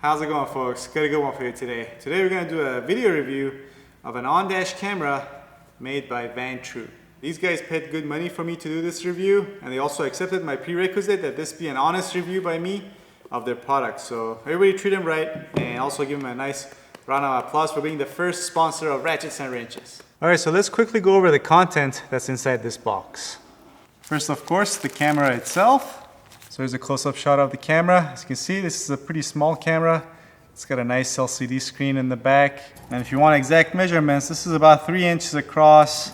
How's it going, folks? Got a good one for you today. Today we're going to do a video review of an on-dash camera made by Vantrue. These guys paid good money for me to do this review, and they also accepted my prerequisite that this be an honest review by me of their product. So everybody treat them right, and also give them a nice round of applause for being the first sponsor of Ratchets and Wrenches. Alright, so let's quickly go over the content that's inside this box. First, of course, the camera itself. So here's a close-up shot of the camera. As you can see, this is a pretty small camera. It's got a nice LCD screen in the back. And if you want exact measurements, this is about 3 inches across,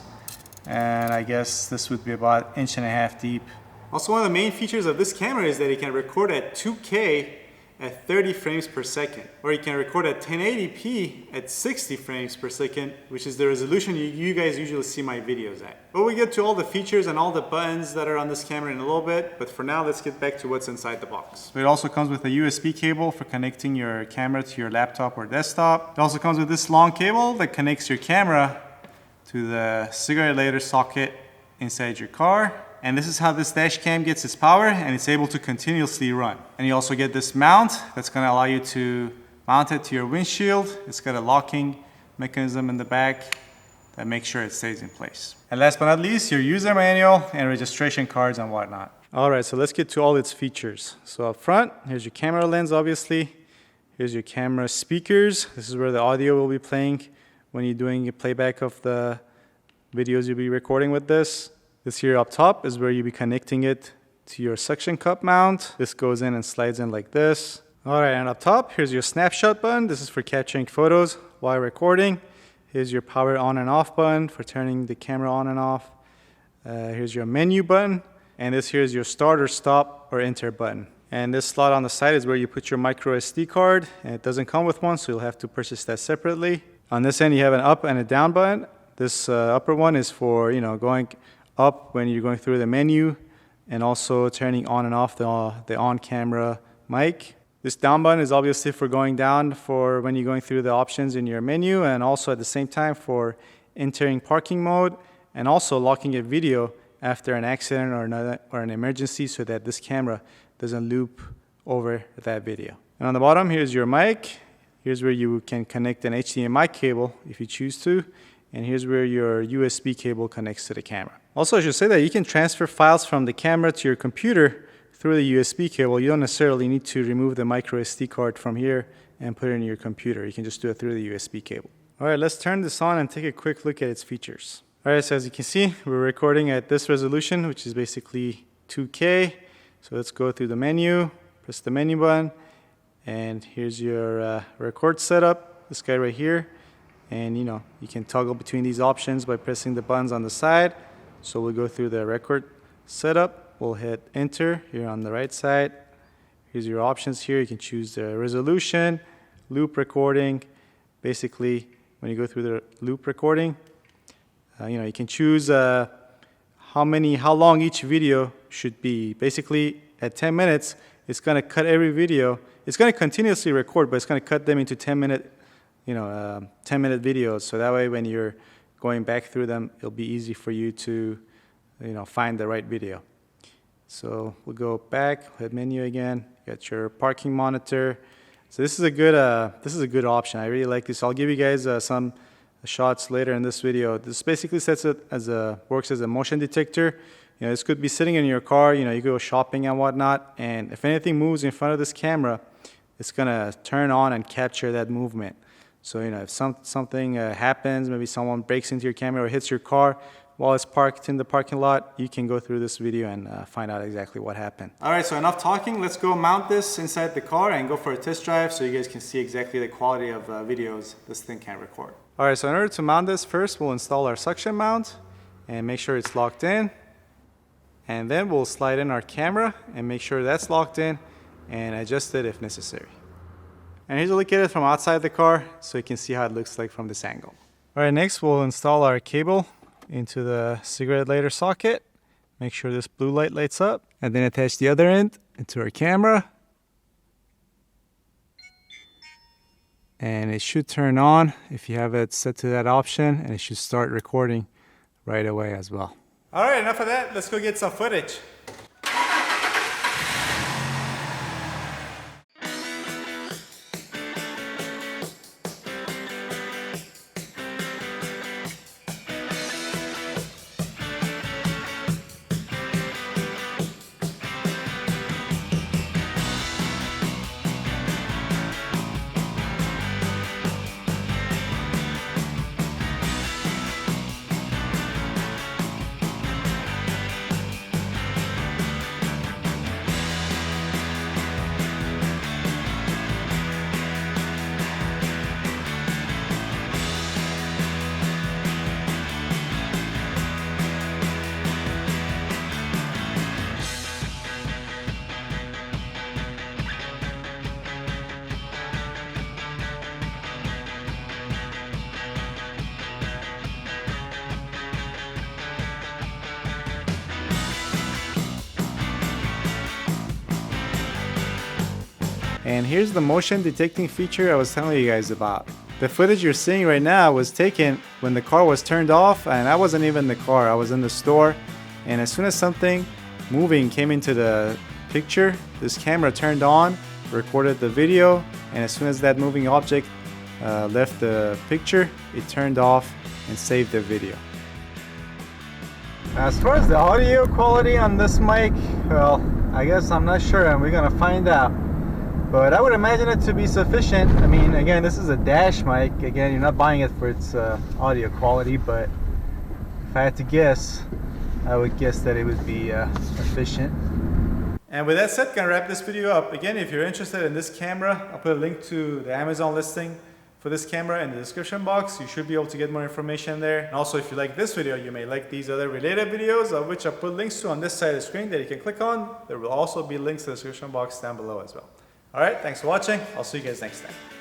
and I guess this would be about 1.5 inches deep. Also, one of the main features of this camera is that it can record at 2K at 30 frames per second, or you can record at 1080p at 60 frames per second, which is the resolution you guys usually see my videos at. But we get to all the features and all the buttons that are on this camera in a little bit, but for now let's get back to what's inside the box. It also comes with a USB cable for connecting your camera to your laptop or desktop. It also comes with this long cable that connects your camera to the cigarette lighter socket inside your car. And this is how this dash cam gets its power, and it's able to continuously run. And you also get this mount that's going to allow you to mount it to your windshield. It's got a locking mechanism in the back that makes sure it stays in place. And last but not least, your user manual and registration cards and whatnot. Alright, so let's get to all its features. So up front, here's your camera lens, obviously. Here's your camera speakers. This is where the audio will be playing when you're doing a playback of the videos you'll be recording with this. This here up top is where you'll be connecting it to your suction cup mount. This goes in and slides in like this. Alright, and up top, here's your snapshot button. This is for capturing photos while recording. Here's your power on and off button for turning the camera on and off. Here's your menu button. And this here is your start or stop or enter button. And this slot on the side is where you put your micro SD card. And it doesn't come with one, so you'll have to purchase that separately. On this end, you have an up and a down button. This upper one is for, going up when you're going through the menu, and also turning on and off the on-camera mic. This down button is obviously for going down for when you're going through the options in your menu, and also at the same time for entering parking mode, and also locking a video after an accident or an emergency so that this camera doesn't loop over that video. And on the bottom, here's your mic. Here's where you can connect an HDMI cable if you choose to. And here's where your USB cable connects to the camera. Also, I should say that you can transfer files from the camera to your computer through the USB cable. You don't necessarily need to remove the micro SD card from here and put it in your computer. You can just do it through the USB cable. All right, let's turn this on and take a quick look at its features. All right, so as you can see, we're recording at this resolution, which is basically 2K. So let's go through the menu, press the menu button, and here's your record setup, this guy right here. And you can toggle between these options by pressing the buttons on the side. So we'll go through the record setup. We'll hit enter here on the right side. Here's your options here. You can choose the resolution, loop recording. Basically, when you go through the loop recording, you can choose how long each video should be. Basically, at 10 minutes, it's going to cut every video. It's going to continuously record, but it's going to cut them into 10-minute 10-minute videos, so that way when you're going back through them, it'll be easy for you to find the right video. So we'll go back, hit menu again, got your parking monitor. So this is a good option. I really like this. I'll give you guys some shots later in this video. This basically works as a motion detector. This could be sitting in your car, you go shopping and whatnot, and if anything moves in front of this camera, it's gonna turn on and capture that movement. So, if something happens, maybe someone breaks into your camera or hits your car while it's parked in the parking lot, you can go through this video and find out exactly what happened. All right, so enough talking. Let's go mount this inside the car and go for a test drive so you guys can see exactly the quality of videos this thing can record. All right, so in order to mount this, first we'll install our suction mount and make sure it's locked in. And then we'll slide in our camera and make sure that's locked in and adjust it if necessary. And here's a look at it from outside the car so you can see how it looks like from this angle. All right, next we'll install our cable into the cigarette lighter socket. Make sure this blue light lights up, and then attach the other end into our camera. And it should turn on if you have it set to that option, and it should start recording right away as well. All right, enough of that. Let's go get some footage. And here's the motion detecting feature I was telling you guys about. The footage you're seeing right now was taken when the car was turned off, and I wasn't even in the car, I was in the store. And as soon as something moving came into the picture, this camera turned on, recorded the video, and as soon as that moving object left the picture, it turned off and saved the video. As far as the audio quality on this mic, well, I guess I'm not sure, and we're gonna find out. But I would imagine it to be sufficient. I mean, again, this is a dash mic. Again, you're not buying it for its audio quality, but if I had to guess, I would guess that it would be efficient. And with that said, gonna wrap this video up. Again, if you're interested in this camera, I'll put a link to the Amazon listing for this camera in the description box. You should be able to get more information there. And also, if you like this video, you may like these other related videos, of which I put links to on this side of the screen that you can click on. There will also be links in the description box down below as well. Alright, thanks for watching. I'll see you guys next time.